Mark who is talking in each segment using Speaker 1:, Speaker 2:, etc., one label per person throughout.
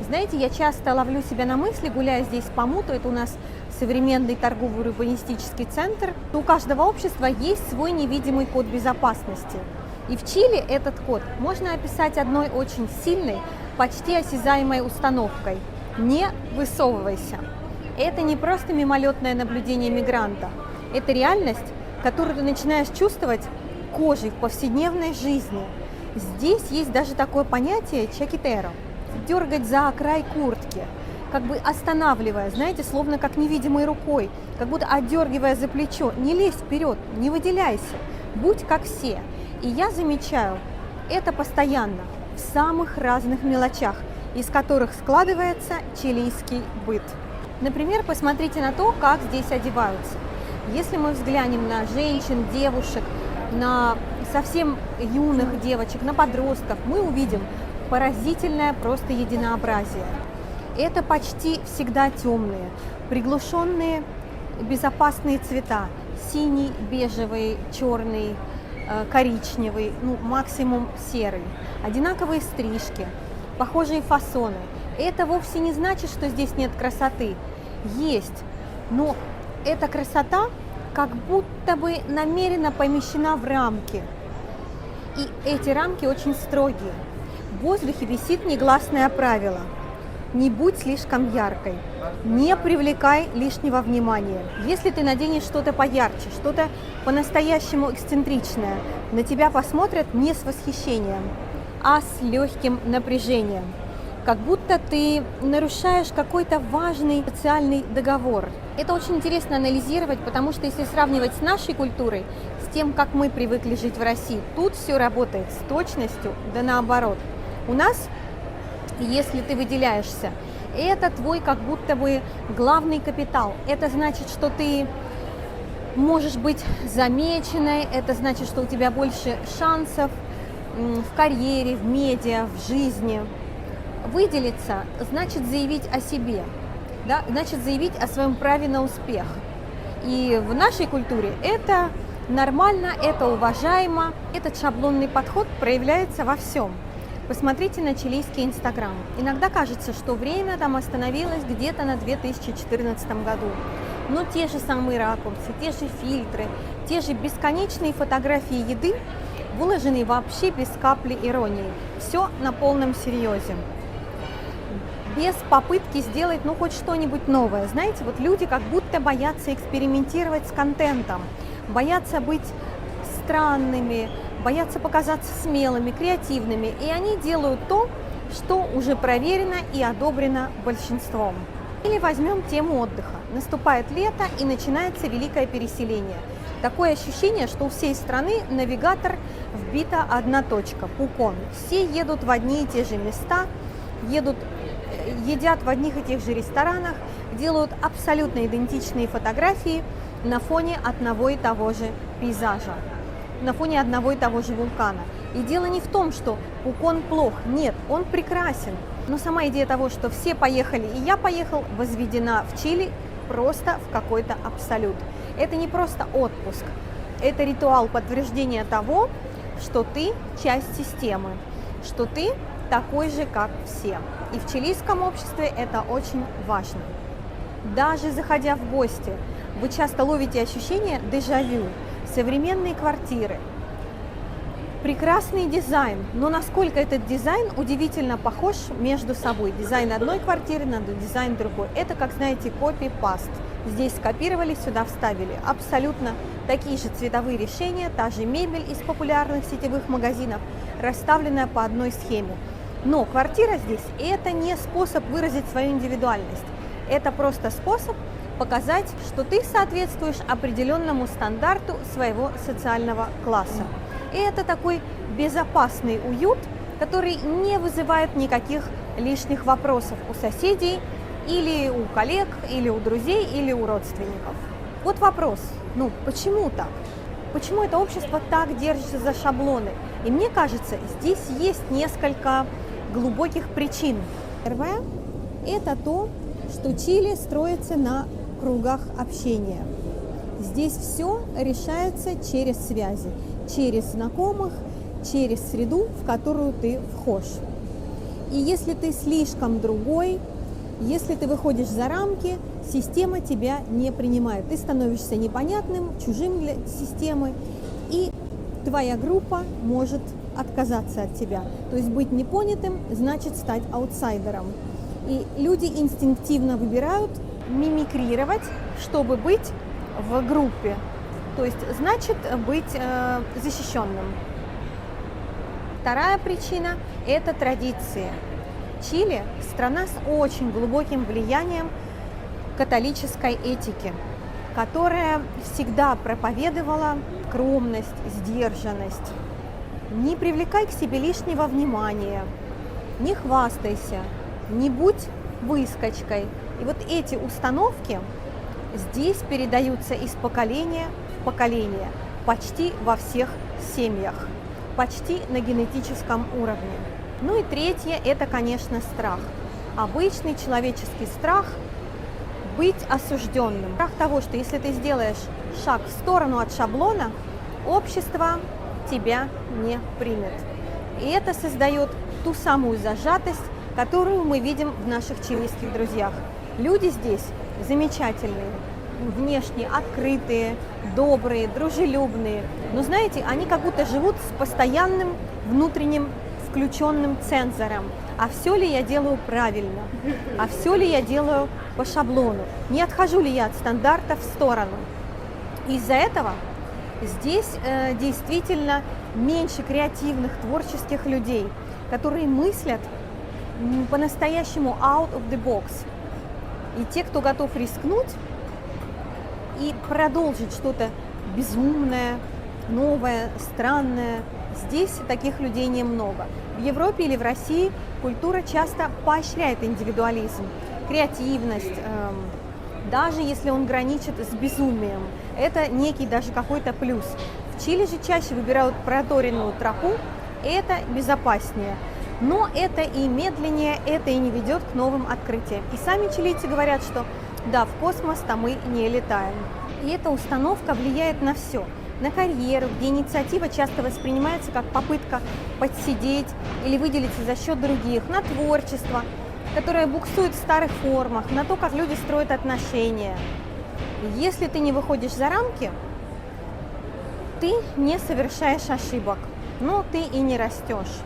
Speaker 1: Знаете, я часто ловлю себя на мысли, гуляя здесь по Муту, это у нас современный торговый урбанистический центр. У каждого общества есть свой невидимый код безопасности. И в Чили этот код можно описать одной очень сильной, почти осязаемой установкой: не высовывайся. Это не просто мимолетное наблюдение мигранта, это реальность, которую ты начинаешь чувствовать кожей в повседневной жизни. Здесь есть даже такое понятие чакитеро – дергать за край куртки, как бы останавливая, знаете, словно как невидимой рукой, как будто отдергивая за плечо. Не лезь вперед, не выделяйся, будь как все. И я замечаю это постоянно, в самых разных мелочах, из которых складывается чилийский быт. Например, посмотрите на то, как здесь одеваются. Если мы взглянем на женщин, девушек, на совсем юных девочек, на подростков, мы увидим поразительное просто единообразие. Это почти всегда темные, приглушенные, безопасные цвета: синий, бежевый, черный, коричневый, максимум серый. Одинаковые стрижки, похожие фасоны. Это вовсе не значит, что здесь нет красоты. Есть, но эта красота как будто бы намеренно помещена в рамки. И эти рамки очень строгие. В воздухе висит негласное правило: не будь слишком яркой, не привлекай лишнего внимания. Если ты наденешь что-то поярче, что-то по-настоящему эксцентричное, на тебя посмотрят не с восхищением, а с легким напряжением. Как будто ты нарушаешь какой-то важный социальный договор. Это очень интересно анализировать, потому что если сравнивать с нашей культурой, с тем, как мы привыкли жить в России, тут все работает с точностью, да наоборот. У нас, если ты выделяешься, это твой как будто бы главный капитал. Это значит, что ты можешь быть замеченной, это значит, что у тебя больше шансов в карьере, в медиа, в жизни. Выделиться значит заявить о себе, да? Значит заявить о своем праве на успех. И в нашей культуре это нормально, это уважаемо. Этот шаблонный подход проявляется во всем. Посмотрите на чилийский Инстаграм. Иногда кажется, что время там остановилось где-то на 2014 году. Но те же самые ракурсы, те же фильтры, те же бесконечные фотографии еды выложены вообще без капли иронии. Все на полном серьезе. Без попытки сделать хоть что-нибудь новое. Знаете, вот люди как будто боятся экспериментировать с контентом, боятся быть странными, боятся показаться смелыми, креативными, и они делают то, что уже проверено и одобрено большинством. Или возьмем тему отдыха. Наступает лето и начинается великое переселение. Такое ощущение, что у всей страны навигатор вбита одна точка – Пукон. Все едут в одни и те же места, едят в одних и тех же ресторанах, делают абсолютно идентичные фотографии на фоне одного и того же пейзажа, на фоне одного и того же вулкана. И дело не в том, что Пукон плох, нет, он прекрасен. Но сама идея того, что все поехали и я поехал, возведена в Чили просто в какой-то абсолют. Это не просто отпуск, это ритуал подтверждения того, что ты часть системы, что ты такой же, как все. И в чилийском обществе это очень важно. Даже заходя в гости, вы часто ловите ощущение дежавю. Современные квартиры, прекрасный дизайн, но насколько этот дизайн удивительно похож между собой. Дизайн одной квартиры на дизайн другой. Это, как знаете, копи-паст. Здесь скопировали, сюда вставили. Абсолютно такие же цветовые решения, та же мебель из популярных сетевых магазинов, расставленная по одной схеме. Но квартира здесь – это не способ выразить свою индивидуальность. Это просто способ показать, что ты соответствуешь определенному стандарту своего социального класса. И это такой безопасный уют, который не вызывает никаких лишних вопросов у соседей, или у коллег, или у друзей, или у родственников. Вот вопрос, почему так? Почему это общество так держится за шаблоны? И мне кажется, здесь есть несколько глубоких причин. Первое – это то, что Чили строится на кругах общения. Здесь все решается через связи, через знакомых, через среду, в которую ты вхож. И если ты слишком другой, если ты выходишь за рамки, система тебя не принимает. Ты становишься непонятным, чужим для системы, и твоя группа может отказаться от тебя. То есть быть непонятым значит стать аутсайдером. И люди инстинктивно выбирают мимикрировать, чтобы быть в группе. То есть значит быть защищенным. Вторая причина – это традиции. Чили – страна с очень глубоким влиянием католической этики, которая всегда проповедовала скромность, сдержанность. Не привлекай к себе лишнего внимания, не хвастайся, не будь выскочкой. И вот эти установки здесь передаются из поколения в поколение, почти во всех семьях, почти на генетическом уровне. Ну и третье – это, конечно, страх. Обычный человеческий страх быть осужденным. Страх того, что если ты сделаешь шаг в сторону от шаблона, общество тебя не примет. И это создает ту самую зажатость, которую мы видим в наших чилийских друзьях. Люди здесь замечательные, внешне открытые, добрые, дружелюбные. Но знаете, они как будто живут с постоянным внутренним включенным цензором. А все ли я делаю правильно? А все ли я делаю по шаблону? Не отхожу ли я от стандарта в сторону? Из-за этого здесь действительно меньше креативных, творческих людей, которые мыслят по-настоящему out of the box. И те, кто готов рискнуть и продолжить что-то безумное, новое, странное, здесь таких людей немного. В Европе или в России культура часто поощряет индивидуализм, креативность, даже если он граничит с безумием. Это некий даже какой-то плюс. В Чили же чаще выбирают проторенную тропу, это безопаснее. Но это и медленнее, это и не ведет к новым открытиям. И сами чилийцы говорят, что да, в космос-то мы не летаем. И эта установка влияет на все. На карьеру, где инициатива часто воспринимается как попытка подсидеть или выделиться за счет других, на творчество, которое буксует в старых формах, на то, как люди строят отношения. Если ты не выходишь за рамки, ты не совершаешь ошибок, но ты и не растешь.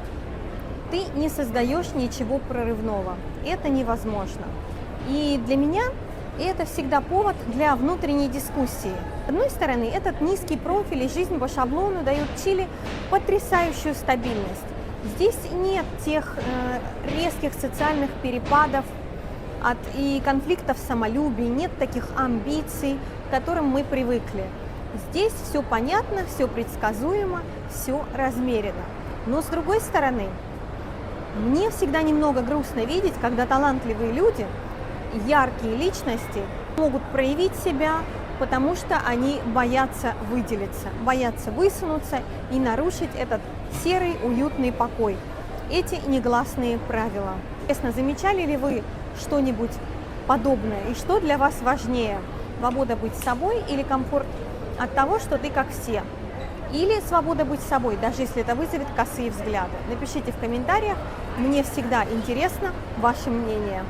Speaker 1: Ты не создаешь ничего прорывного. Это невозможно. И для меня это всегда повод для внутренней дискуссии. С одной стороны, этот низкий профиль и жизнь по шаблону дают Чили потрясающую стабильность. Здесь нет тех резких социальных перепадов и конфликтов самолюбия, нет таких амбиций, к которым мы привыкли. Здесь все понятно, все предсказуемо, все размеренно. Но с другой стороны, мне всегда немного грустно видеть, когда талантливые люди, яркие личности могут проявить себя, потому что они боятся выделиться, боятся высунуться и нарушить этот серый уютный покой, эти негласные правила. Интересно, замечали ли вы что-нибудь подобное? И что для вас важнее? Свобода быть собой или комфорт от того, что ты как все? Или свобода быть собой, даже если это вызовет косые взгляды? Напишите в комментариях, мне всегда интересно ваше мнение.